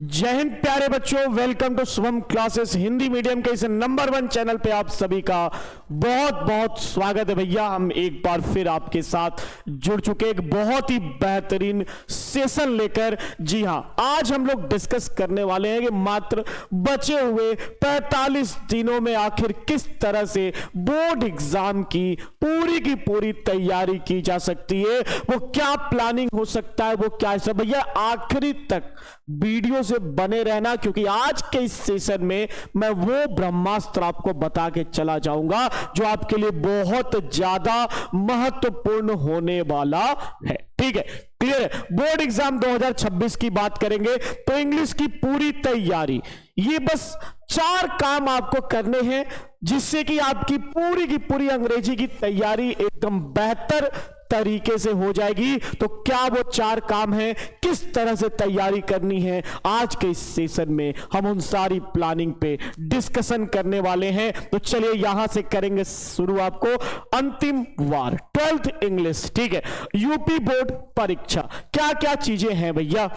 जय हिंद प्यारे बच्चों, welcome to Shubham classes Hindi medium के इस नंबर 1 चैनल पे आप सभी का बहुत बहुत स्वागत है। भैया हम एक बार फिर आपके साथ जुड़ चुके एक बहुत ही बेहतरीन सेशन लेकर। जी हां, आज हम लोग डिस्कस करने वाले हैं कि मात्र बचे हुए 45 दिनों में आखिर किस तरह से बोर्ड एग्जाम की पूरी तैयारी की जा सकती है, वो क्या प्लानिंग हो सकता है, वो क्या सब। भैया आखिरी तक वीडियो से बने रहना, क्योंकि आज के इस सेशन में मैं वो ब्रह्मास्त्र आपको बता के चला जाऊंगा जो आपके लिए बहुत ज्यादा महत्वपूर्ण होने वाला है। ठीक है, क्लियर है। बोर्ड एग्जाम 2026 की बात करेंगे तो इंग्लिश की पूरी तैयारी, ये बस 4 काम आपको करने हैं जिससे कि आपकी पूरी अंग्रेजी की तैयारी एकदम बेहतर तरीके से हो जाएगी। तो क्या वो 4 काम हैं, किस तरह से तैयारी करनी है, आज के इस सेशन में हम उन सारी प्लानिंग पे डिस्कशन करने वाले हैं। तो चलिए यहां से करेंगे शुरू आपको अंतिम वार 12th इंग्लिश। ठीक है, यूपी बोर्ड परीक्षा, क्या क्या चीजें हैं भैया।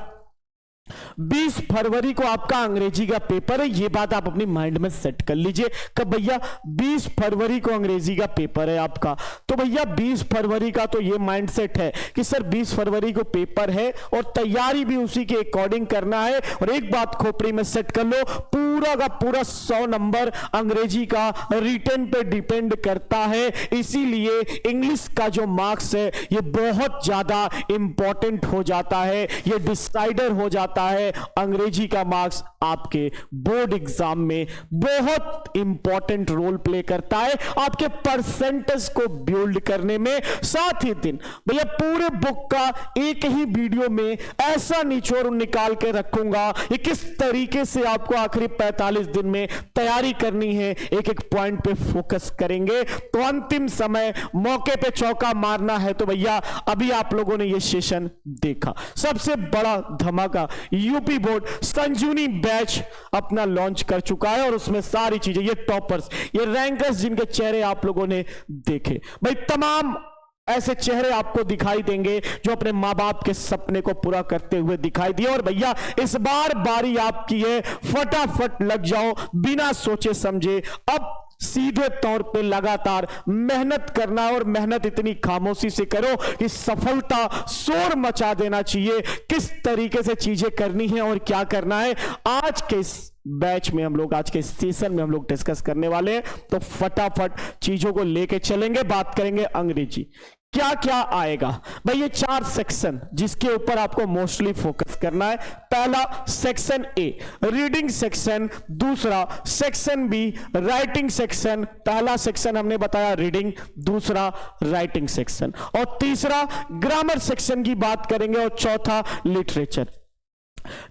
20 फरवरी को आपका अंग्रेजी का पेपर है, ये बात आप अपनी माइंड में सेट कर लीजिए। कब भैया? 20 फरवरी को अंग्रेजी का पेपर है आपका। तो भैया 20 फरवरी का तो ये माइंड सेट है कि सर 20 फरवरी को पेपर है और तैयारी भी उसी के अकॉर्डिंग करना है। और एक बात खोपड़ी में सेट कर लो, पूरा का पूरा 100 नंबर अंग्रेजी का रिटन पे डिपेंड करता है, इसीलिए इंग्लिश का जो मार्क्स है ये बहुत ज्यादा इंपॉर्टेंट हो जाता है, ये डिसाइडर हो जाता है। अंग्रेजी का मार्क्स आपके बोर्ड एग्जाम में बहुत इंपॉर्टेंट रोल प्ले करता है आपके परसेंटेज को बिल्ड करने में। साथ ही दिन भैया पूरे बुक का एक ही वीडियो में ऐसा निचोड़ निकाल के रखूंगा कि किस तरीके से आपको आखिरी 45 दिन में तैयारी करनी है, एक एक पॉइंट पे फोकस करेंगे। तो अंतिम समय मौके पे चौका मारना है। तो भैया अभी आप लोगों ने ये सेशन देखा, सबसे बड़ा धमाका यूपी बोर्ड संजीवनी बैच अपना लॉन्च कर चुका है और उसमें सारी चीजें, ये टॉपर्स, ये रैंकर्स जिनके चेहरे आप लोगों ने देखे, भाई तमाम ऐसे चेहरे आपको दिखाई देंगे जो अपने मां बाप के सपने को पूरा करते हुए दिखाई दिए। और भैया इस बार बारी आपकी है, फटाफट लग जाओ बिना सोचे समझे। अब सीधे तौर पे लगातार मेहनत करना, और मेहनत इतनी खामोशी से करो कि सफलता शोर मचा देना चाहिए। किस तरीके से चीजें करनी है और क्या करना है, आज के इस बैच में हम लोग, आज के सेशन में हम लोग डिस्कस करने वाले हैं। तो फटाफट चीजों को लेके चलेंगे, बात करेंगे अंग्रेजी क्या क्या आएगा। भाई ये 4 सेक्शन जिसके ऊपर आपको मोस्टली फोकस करना है। पहला सेक्शन ए रीडिंग सेक्शन, दूसरा सेक्शन बी राइटिंग सेक्शन। पहला सेक्शन हमने बताया रीडिंग, दूसरा राइटिंग सेक्शन, और तीसरा ग्रामर सेक्शन की बात करेंगे, और चौथा लिटरेचर।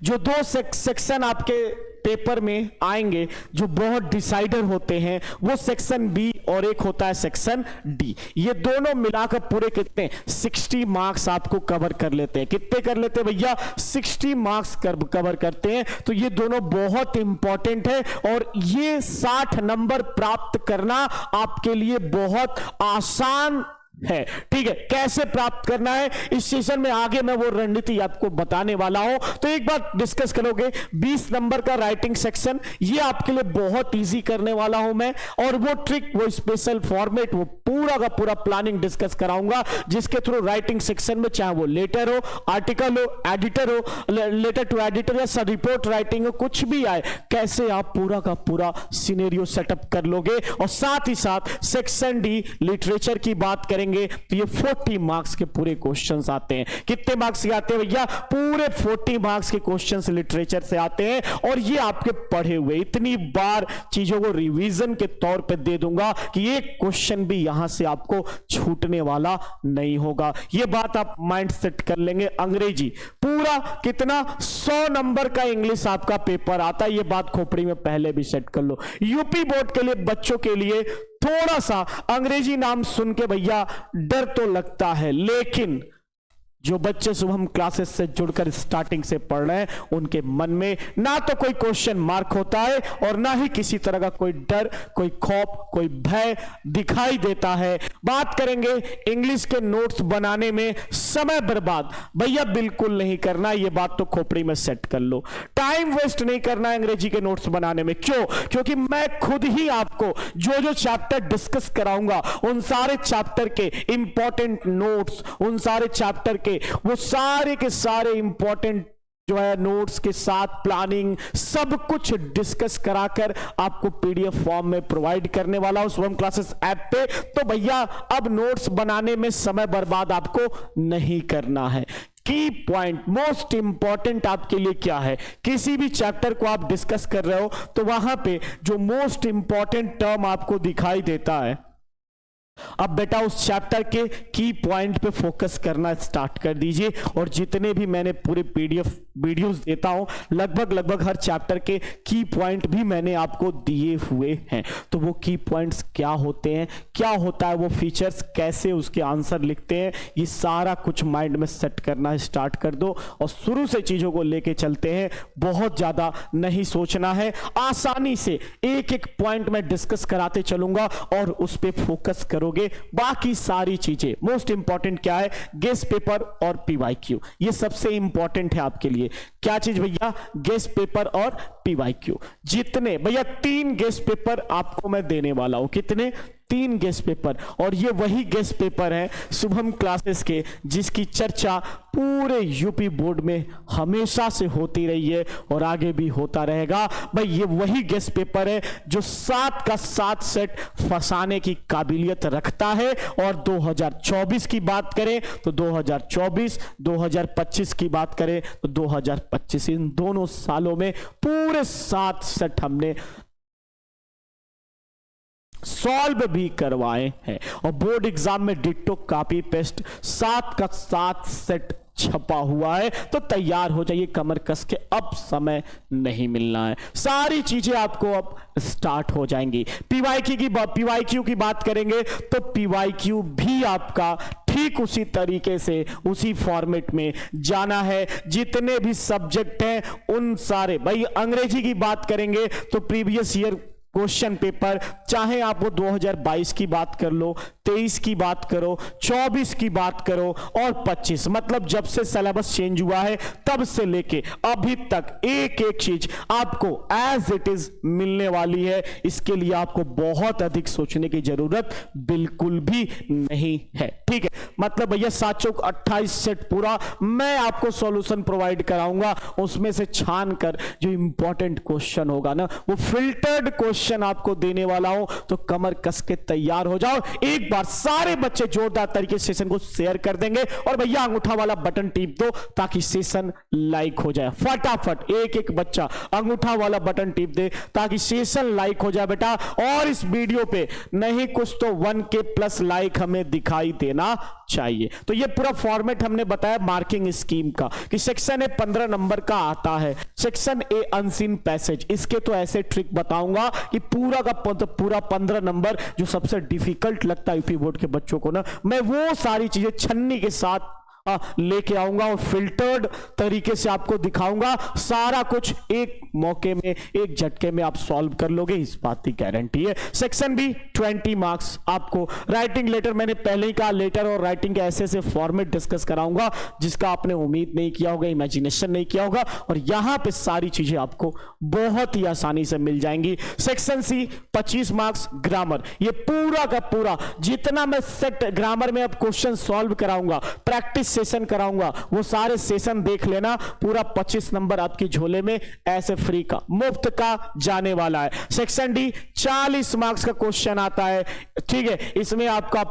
जो 2 सेक्शन आपके पेपर में आएंगे जो बहुत डिसाइडर होते हैं, वो सेक्शन बी और एक होता है सेक्शन डी। ये दोनों मिलाकर पूरे कितने 60 मार्क्स आपको कवर कर लेते हैं। कितने कर लेते हैं भैया? 60 मार्क्स कवर करते हैं। तो ये दोनों बहुत इंपॉर्टेंट है और ये 60 नंबर प्राप्त करना आपके लिए बहुत आसान है। ठीक है, कैसे प्राप्त करना है इस सेशन में आगे मैं वो रणनीति आपको बताने वाला हूं। तो एक बात डिस्कस करोगे, 20 नंबर का राइटिंग सेक्शन, ये आपके लिए बहुत इजी करने वाला हूं मैं, और वो ट्रिक, वो स्पेशल फॉर्मेट, वो पूरा का पूरा प्लानिंग डिस्कस कराऊंगा, जिसके थ्रू राइटिंग सेक्शन में चाहे वो लेटर हो, आर्टिकल हो, एडिटर हो, लेटर टू एडिटर या रिपोर्ट राइटिंग हो, कुछ भी आए, कैसे आप पूरा का पूरा सिनेरियो सेटअप कर लोगे। और साथ ही साथ सेक्शन डी लिटरेचर की बात करेंगे तो ये 40 मार्क्स के पूरे क्वेश्चंस आते हैं। कितने मार्क्स के आते हैं भैया? पूरे 40 मार्क्स के क्वेश्चंस लिटरेचर से आते हैं। और ये आपके पढ़े हुए, इतनी बार चीजों को रिवीजन के तौर पे दे दूंगा कि एक क्वेश्चन भी यहां से आपको छूटने वाला नहीं होगा। ये बात आप माइंड सेट कर लेंगे। अंग्रेजी पूरा कितना 100 नंबर का इंग्लिश आपका पेपर आता है, ये बात खोपड़ी में पहले भी सेट कर लो। यूपी बोर्ड के लिए बच्चों के लिए थोड़ा सा अंग्रेजी नाम सुन के भैया डर तो लगता है, लेकिन जो बच्चे शुभम क्लासेस से जुड़कर स्टार्टिंग से पढ़ रहे हैं उनके मन में ना तो कोई क्वेश्चन मार्क होता है और ना ही किसी तरह का कोई डर, कोई खौफ, कोई भय दिखाई देता है। बात करेंगे इंग्लिश के नोट्स बनाने में समय बर्बाद, भैया बिल्कुल नहीं करना, ये बात तो खोपड़ी में सेट कर लो। टाइम वेस्ट नहीं करना है अंग्रेजी के नोट्स बनाने में। क्यों? क्योंकि मैं खुद ही आपको जो जो चैप्टर डिस्कस कराऊंगा उन सारे चैप्टर के इंपॉर्टेंट नोट्स, उन सारे चैप्टर के वो सारे के सारे इंपॉर्टेंट जो है नोट्स के साथ प्लानिंग सब कुछ डिस्कस कराकर आपको पीडीएफ फॉर्म में प्रोवाइड करने वाला हूं शुभम क्लासेस ऐप पे। तो भैया अब नोट्स बनाने में समय बर्बाद आपको नहीं करना है। की पॉइंट मोस्ट इंपॉर्टेंट आपके लिए क्या है? किसी भी चैप्टर को आप डिस्कस कर रहे हो तो वहां पे जो मोस्ट इंपॉर्टेंट टर्म आपको दिखाई देता है, अब बेटा उस चैप्टर के की पॉइंट पे फोकस करना स्टार्ट कर दीजिए। और जितने भी मैंने पूरे पीडीएफ वीडियोस देता हूं लगभग हर चैप्टर के की पॉइंट भी मैंने आपको दिए हुए हैं। तो वो की पॉइंट्स क्या होते हैं, क्या होता है वो फीचर्स, कैसे उसके आंसर लिखते हैं, ये सारा कुछ माइंड में सेट करना स्टार्ट कर दो और शुरू से चीजों को लेके चलते हैं। बहुत ज्यादा नहीं सोचना है, आसानी से एक एक पॉइंट में डिस्कस कराते चलूंगा और उस पर फोकस करो। बाकी सारी चीजें मोस्ट इंपॉर्टेंट क्या है? गेस्ट पेपर और पीवाईक्यू, ये सबसे इंपॉर्टेंट है आपके लिए। क्या चीज भैया? गेस्ट पेपर और पीवाईक्यू। जितने भैया 3 गेस्ट पेपर आपको मैं देने वाला हूं। कितने? 3 गेस्ट पेपर। और ये वही गेस्ट पेपर है शुभम क्लासेस के जिसकी चर्चा पूरे यूपी बोर्ड में हमेशा से होती रही है और आगे भी होता रहेगा। भाई ये वही गेस्ट पेपर है जो 7 का 7 सेट फंसाने की काबिलियत रखता है। और 2024 की बात करें तो 2024, 2025 की बात करें तो 2025, इन दोनों सालों में पूरे 7 सेट हमने सॉल्व भी करवाए हैं। और बोर्ड एग्जाम में डिट्टो कॉपी पेस्ट 7 का 7 सेट छपा हुआ है। तो तैयार हो जाइए कमर कस के, अब समय नहीं मिलना है, सारी चीजें आपको अब स्टार्ट हो जाएंगी। पीवाईक्यू की बात करेंगे तो पीवाईक्यू भी आपका ठीक उसी तरीके से उसी फॉर्मेट में जाना है। जितने भी सब्जेक्ट हैं उन सारे, भाई अंग्रेजी की बात करेंगे तो प्रीवियस ईयर क्वेश्चन पेपर, चाहे आप वो 2022 की बात कर लो, 23 की बात करो, 24 की बात करो और 25, मतलब जब से सिलेबस चेंज हुआ है तब से लेके अभी तक एक एक चीज आपको एज इट इज मिलने वाली है। इसके लिए आपको बहुत अधिक सोचने की जरूरत बिल्कुल भी नहीं है। ठीक है, मतलब भैया 7 चौक 28 सेट पूरा मैं आपको सॉल्यूशन प्रोवाइड कराऊंगा। उसमें से छान कर जो इंपॉर्टेंट क्वेश्चन होगा ना, वो फिल्टर्ड क्वेश्चन आपको देने वाला हूं। तो कमर कस के तैयार हो जाओ। एक बार सारे बच्चे जोरदार तरीके से सेशन को शेयर कर देंगे और भैया अंगूठा वाला बटन टीप दो ताकि सेशन लाइक हो जाए। फटाफट एक एक बच्चा अंगूठा वाला बटन टीप दे ताकि सेशन लाइक हो जाए बेटा। और इस वीडियो पे नहीं कुछ तो 1K प्लस लाइक हमें दिखाई देना चाहिए। तो ये पूरा फॉर्मेट हमने बताया मार्किंग स्कीम का कि सेक्शन ए 15 नंबर का आता है, सेक्शन ए अनसीन पैसेज, इसके तो ऐसे ट्रिक बताऊंगा कि पूरा का पूरा 15 नंबर जो सबसे डिफिकल्ट लगता है यूपी बोर्ड के बच्चों को ना, मैं वो सारी चीजें छन्नी के साथ लेके आऊंगा और फिल्टर्ड तरीके से आपको दिखाऊंगा। सारा कुछ एक मौके में, एक झटके में आप सॉल्व कर लोगे, इस बात की गारंटी है। सेक्शन बी 20 मार्क्स आपको। राइटिंग लेटर मैंने पहले ही कहा, लेटर और राइटिंग के ऐसे ऐसे फॉर्मेट डिस्कस कराऊंगा जिसका आपने उम्मीद नहीं किया होगा, इमेजिनेशन नहीं किया होगा, और यहां पे सारी चीजें आपको बहुत ही आसानी से मिल जाएंगी। सेक्शन सी 25 मार्क्स ग्रामर, ये पूरा का पूरा जितना मैं सेट ग्रामर में अब क्वेश्चन सॉल्व कराऊंगा, प्रैक्टिस सेशन कराऊंगा, वो सारे सेशन देख लेना। पूरा 25 नंबर आपकी झोले में ऐसे फ्री का, मुफ्त का जाने वाला है। सेक्शन डी 40 मार्क्स का क्वेश्चन आता है। ठीक है, इसमें आपका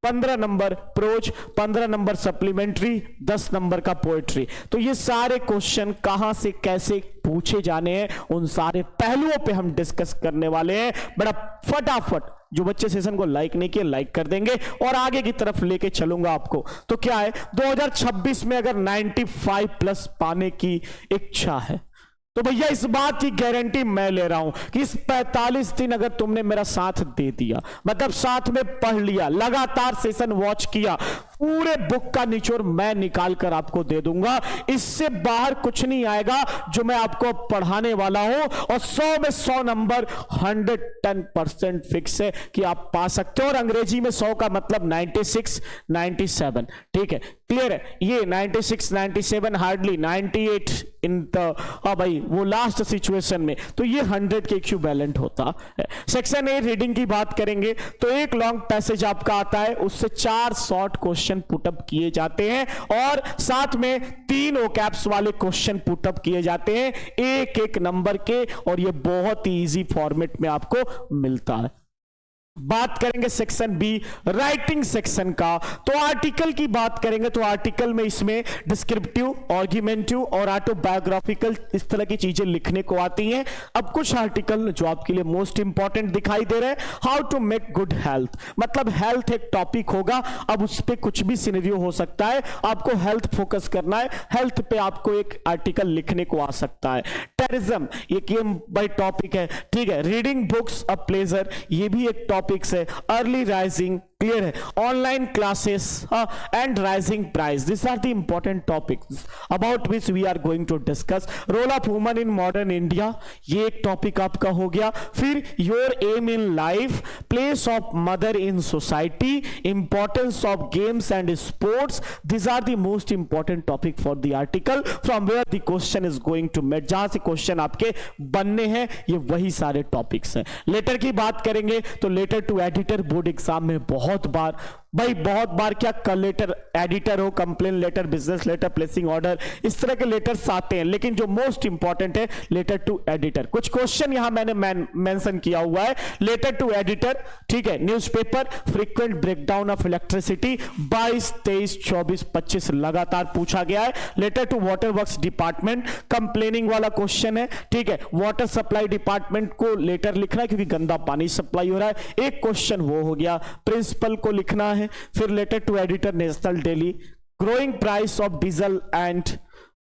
15 number prose, 15 number supplementary, 10 number का पोएट्री। तो ये सारे क्वेश्चन कहां से कैसे पूछे जाने हैं उन सारे पहलुओं पे हम डिस्कस करने वाले हैं। बड़ा फटाफट जो बच्चे सेशन को लाइक नहीं किए लाइक कर देंगे और आगे की तरफ लेके चलूंगा आपको। तो क्या है, 2026 में अगर 95 प्लस पाने की इच्छा है तो भैया इस बात की गारंटी मैं ले रहा हूं कि इस 45 दिन अगर तुमने मेरा साथ दे दिया, मतलब साथ में पढ़ लिया, लगातार सेशन वॉच किया, पूरे बुक का निचोड़ मैं निकाल कर आपको दे दूंगा, इससे बाहर कुछ नहीं आएगा जो मैं आपको पढ़ाने वाला हूं, और 100 में 100 नंबर 110% फिक्स है कि आप पा सकते हो। और अंग्रेजी में 100 का मतलब 96 97, ठीक है, क्लियर है। ये 96 97 हार्डली 98 इन द, हाँ भाई वो लास्ट सिचुएशन में, तो ये 100 के इक्विवेलेंट होता है। सेक्शन ए रीडिंग की बात करेंगे तो एक लॉन्ग पैसेज आपका आता है, उससे 4 शॉर्ट क्वेश्चन पुटअप किए जाते हैं और साथ में 3 ओकैप्स वाले क्वेश्चन पुटअप किए जाते हैं एक एक नंबर के, और ये बहुत ही इजी फॉर्मेट में आपको मिलता है। बात करेंगे सेक्शन बी राइटिंग सेक्शन का, तो आर्टिकल की बात करेंगे तो आर्टिकल में इसमें डिस्क्रिप्टिव, आर्गुमेंटिव और ऑटोबायोग्राफिकल इस तरह की चीजें लिखने को आती हैं। अब कुछ आर्टिकल जो आपके लिए मोस्ट इंपॉर्टेंट दिखाई दे रहे हैं, how to make good health, मतलब हेल्थ एक टॉपिक होगा, अब उस पर कुछ भी सिनेरियो हो सकता है, आपको हेल्थ फोकस करना है, हेल्थ पे आपको एक आर्टिकल लिखने को आ सकता है। टेररिज्म ये गेम बाय टॉपिक है, ठीक है। रीडिंग बुक्स अ प्लेजर ये भी एक टॉपिक्स है। अर्ली राइजिंग क्लियर है। Online classes and rising price, this are the important topics about which we are going to discuss. Role of woman in modern India ये एक topic आपका हो गया। फिर your aim in life, place of mother in society, importance of games and sports, this are the most important topic for the article from where the question is going to met, जहां से question आपके बनने हैं ये वही सारे topics हैं। Letter की बात करेंगे तो letter to editor board exam में बहुत बार क्या लेटर एडिटर हो, complain letter, business letter, placing order, इस तरह के लेटर्स आते हैं, लेकिन जो मोस्ट इंपॉर्टेंट है लेटर टू एडिटर। कुछ क्वेश्चन यहां मैंने मेंशन किया हुआ है। लेटर टू एडिटर, ठीक है, newspaper, frequent breakdown of electricity 22 23 24 25 लगातार पूछा गया है। Letter to water works department, complaining वाला क्वेश्चन है, ठीक है। वाटर सप्लाई डिपार्टमेंट को लेटर लिखना है क्योंकि गंदा पानी सप्लाई हो रहा है, एक क्वेश्चन वो हो गया। प्रिंसिपल को लिखना है। फिर letter to editor national daily, growing price of diesel and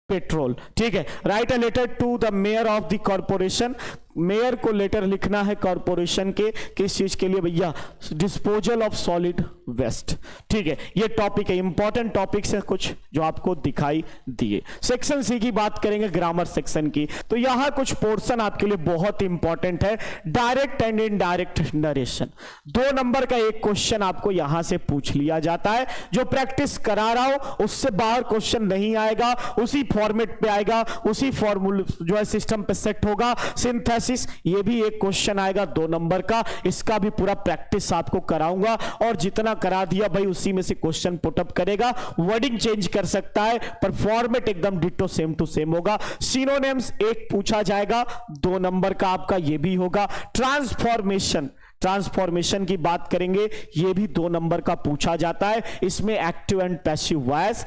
petrol, ठीक है। Write a letter to the mayor of the corporation, mayor को लेटर लिखना है कॉर्पोरेशन के, किस चीज के लिए भैया, डिस्पोजल ऑफ सॉलिड वेस्ट, ठीक है। ये टॉपिक है, इंपॉर्टेंट टॉपिक्स है कुछ जो आपको दिखाई दिए। सेक्शन सी की बात करेंगे, ग्रामर सेक्शन की, तो यहां कुछ पोर्शन आपके लिए बहुत इंपॉर्टेंट है। Direct and indirect narration, 2 number का एक क्वेश्चन आपको यहां से पूछ लिया जाता है। जो प्रैक्टिस करा रहा हो उससे बाहर क्वेश्चन नहीं आएगा, उसी फॉर्मेट पे आएगा, उसी फॉर्मूले जो है सिस्टम पे सेट होगा। सिंथेसिस ये भी एक क्वेश्चन आएगा 2 नंबर का, इसका भी पूरा प्रैक्टिस आपको कराऊंगा, और जितना करा दिया भाई उसी में से क्वेश्चन पुटअप करेगा। वर्डिंग चेंज कर सकता है पर फॉर्मेट एकदम डिट्टो सेम टू सेम होगा। सिनोनिम्स एक पूछा जाएगा 2 नंबर का आपका, ये भी होगा। ट्रांसफॉर्मेशन की बात करेंगे, ये भी 2 नंबर का पूछा जाता है। इसमें active and passive voice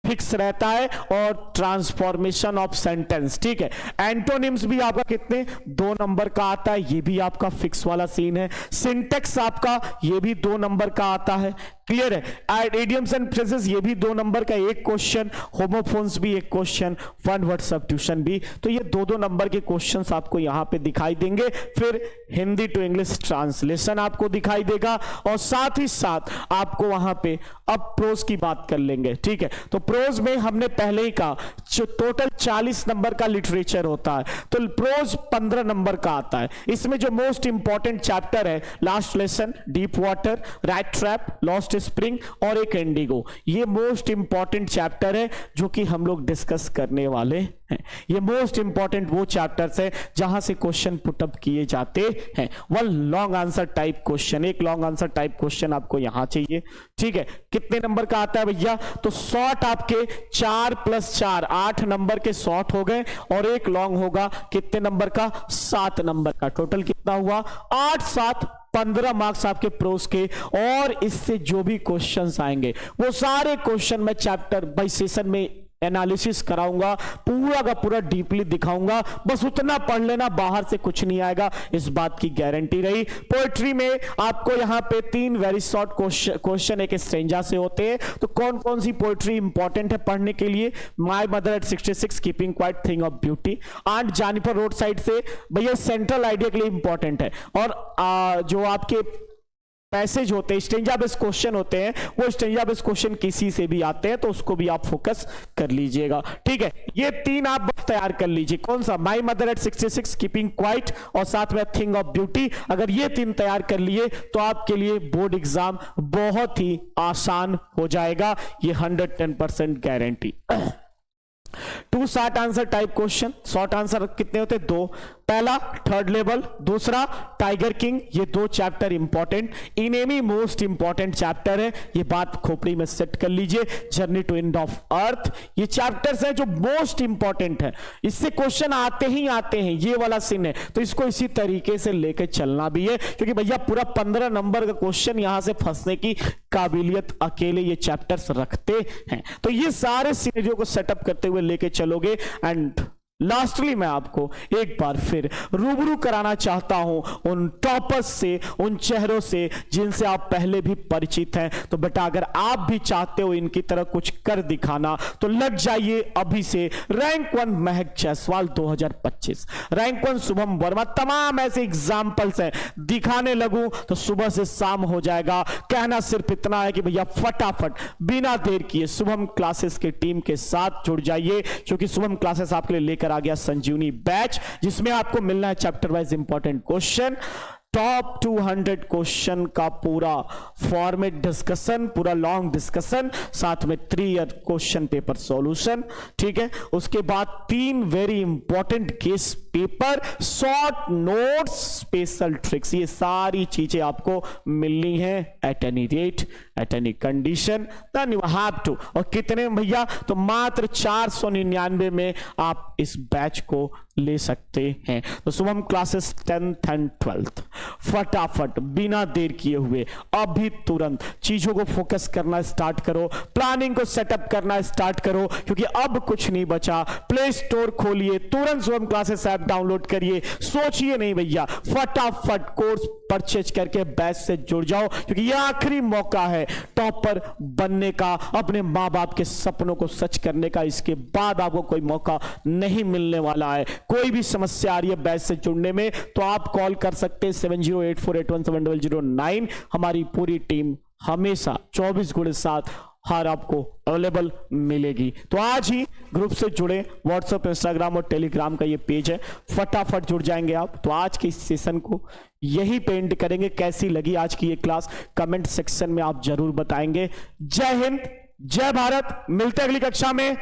fix रहता है, और ट्रांसफॉर्मेशन ऑफ सेंटेंस, ठीक है। एंटोनिम्स भी आपका कितने 2 नंबर का आता है, ये भी आपका फिक्स वाला सीन है। सिंटेक्स आपका ये भी 2 नंबर का आता है, क्लियर है। इडियम्स एंड फ्रेजेस ये भी 2 नंबर का एक क्वेश्चन, होमोफोन्स भी एक क्वेश्चन, वन वर्ड सब्स्टिट्यूशन भी, तो ये 2-2 नंबर के क्वेश्चंस आपको यहां पे दिखाई देंगे। फिर हिंदी टू इंग्लिश ट्रांसलेशन आपको दिखाई देगा, और साथ ही साथ आपको वहां पे अब प्रोज की बात कर लेंगे, ठीक है। तो प्रोज में हमने पहले ही कहा टोटल 40 नंबर का लिटरेचर होता है, तो प्रोज 15 नंबर का आता है। इसमें जो मोस्ट इंपॉर्टेंट चैप्टर है, last lesson, deep water, rat trap, lost spring और एक इंडिगो, ये मोस्ट इंपॉर्टेंट चैप्टर है जो कि हम लोग डिस्कस करने वाले हैं। ये मोस्ट इंपॉर्टेंट वो चैप्टर्स है जहां से क्वेश्चन पुटअप किए जाते हैं। One long answer type question, एक लॉन्ग आंसर टाइप क्वेश्चन आपको यहां चाहिए, ठीक है। कितने नंबर का आता है भैया, तो शॉर्ट आपके 4 + 4 8 नंबर के शॉर्ट हो गए, और एक लॉन्ग होगा कितने नंबर का, 7 नंबर का। टोटल कितना हुआ, 8 7 15 मार्क्स आपके प्रोज के। और इससे जो भी क्वेश्चंस आएंगे वो सारे क्वेश्चन मैं चैप्टर बाय सेशन में एनालिसिस कराऊंगा, पूरा का पूरा डीपली दिखाऊंगा, बस उतना पढ़ लेना, बाहर से कुछ नहीं आएगा, इस बात की गारंटी रही। पोएट्री में आपको यहां पे 3 वेरी शॉर्ट क्वेश्चन एक स्ट्रेंजा से होते हैं, तो कौन कौन सी पोएट्री इंपॉर्टेंट है पढ़ने के लिए, my mother at 66, keeping quiet, thing of beauty, aunt Jennifer road side से भैया सेंट्रल आइडिया के लिए इंपॉर्टेंट है। और जो आपके पैसेज होते हैं, स्टेंजा बेस्ड क्वेश्चन होते हैं, वो स्टेंजा बेस्ड क्वेश्चन किसी से भी आते हैं, तो उसको भी आप फोकस कर लीजिएगा। ठीक है, ये 3 आप बस तैयार कर लीजिए। कौन सा? My mother at 66, keeping quite, और साथ में थिंग ऑफ ब्यूटी। अगर ये 3 तैयार कर लिए तो आपके लिए बोर्ड एग्जाम बहुत ही आसान हो जाएगा, ये 110% guarantee. 2 short answer type question. Short answer कितने होते हैं? 2। पहला थर्ड लेवल, दूसरा टाइगर किंग। ये 2 chapter important, enemy most important chapter है, ये बात खोपड़ी में सेट कर लीजिए। Journey to end of earth, ये चैप्टर्स हैं जो मोस्ट इंपॉर्टेंट है, इससे क्वेश्चन आते ही आते हैं, ये वाला सीन है, तो इसको इसी तरीके से लेकर चलना भी है, क्योंकि भैया पूरा 15 नंबर का क्वेश्चन यहां से फंसने की काबिलियत अकेले ये चैप्टर्स रखते हैं। तो ये सारे सिनेरियो को सेटअप करते हुए लेके चलोगे। एंड लास्टली मैं आपको एक बार फिर रूबरू कराना चाहता हूं उन टॉपर्स से, उन चेहरों से जिनसे आप पहले भी परिचित हैं। तो बेटा अगर आप भी चाहते हो इनकी तरह कुछ कर दिखाना, तो लग जाइए अभी से रैंक 1 महक जायसवाल 2025, रैंक 1 शुभम वर्मा, तमाम ऐसे एग्जाम्पल्स हैं, दिखाने लगूं तो सुबह से शाम हो जाएगा। कहना सिर्फ इतना है कि भैया फटाफट बिना देर किए शुभम क्लासेस के टीम के साथ जुड़ जाइए, क्योंकि शुभम क्लासेस आपके लिए लेकर आ गया संजीवनी बैच, जिसमें आपको मिलना है chapter wise important question, top 200 question का पूरा फॉर्मेट डिस्कशन, पूरा लॉन्ग डिस्कशन, साथ में 3 ईयर क्वेश्चन पेपर सॉल्यूशन। ठीक है, उसके बाद 3 very important case paper, short notes, special tricks, ये सारी चीजें आपको मिलनी है at any rate, at any condition, then you have to. और कितने भैया? तो मात्र 499 में आप इस बैच को ले सकते हैं। तो Shubham classes 10th and 12th, फटाफट बिना देर किए हुए अभी तुरंत चीजों को फोकस करना स्टार्ट करो, प्लानिंग को सेटअप करना स्टार्ट करो, क्योंकि अब कुछ नहीं बचा। प्ले स्टोर खोलिए, तुरंत शुभम क्लासेस ऐप डाउनलोड करिए, सोचिए नहीं भैया, फटाफट कोर्स परचेज करके बैच से जुड़ जाओ, क्योंकि यह आखिरी मौका है टॉपर बनने का, अपने मां बाप के सपनों को सच करने का। इसके बाद आपको कोई मौका नहीं मिलने वाला है। कोई भी समस्या आ रही है बैच से जुड़ने में तो आप कॉल कर सकते हैं 7084817009। हमारी पूरी टीम हमेशा 24/7 हर आपको अवेलेबल मिलेगी। तो आज ही ग्रुप से जुड़े, व्हाट्सएप, इंस्टाग्राम और टेलीग्राम का ये पेज है, फटाफट जुड़ जाएंगे आप। तो आज के इस सेशन को यही पे एंड करेंगे। कैसी लगी आज की ये क्लास कमेंट सेक्शन में आप जरूर बताएंगे। जय हिंद, जय भारत, मिलते हैं अगली कक्षा में।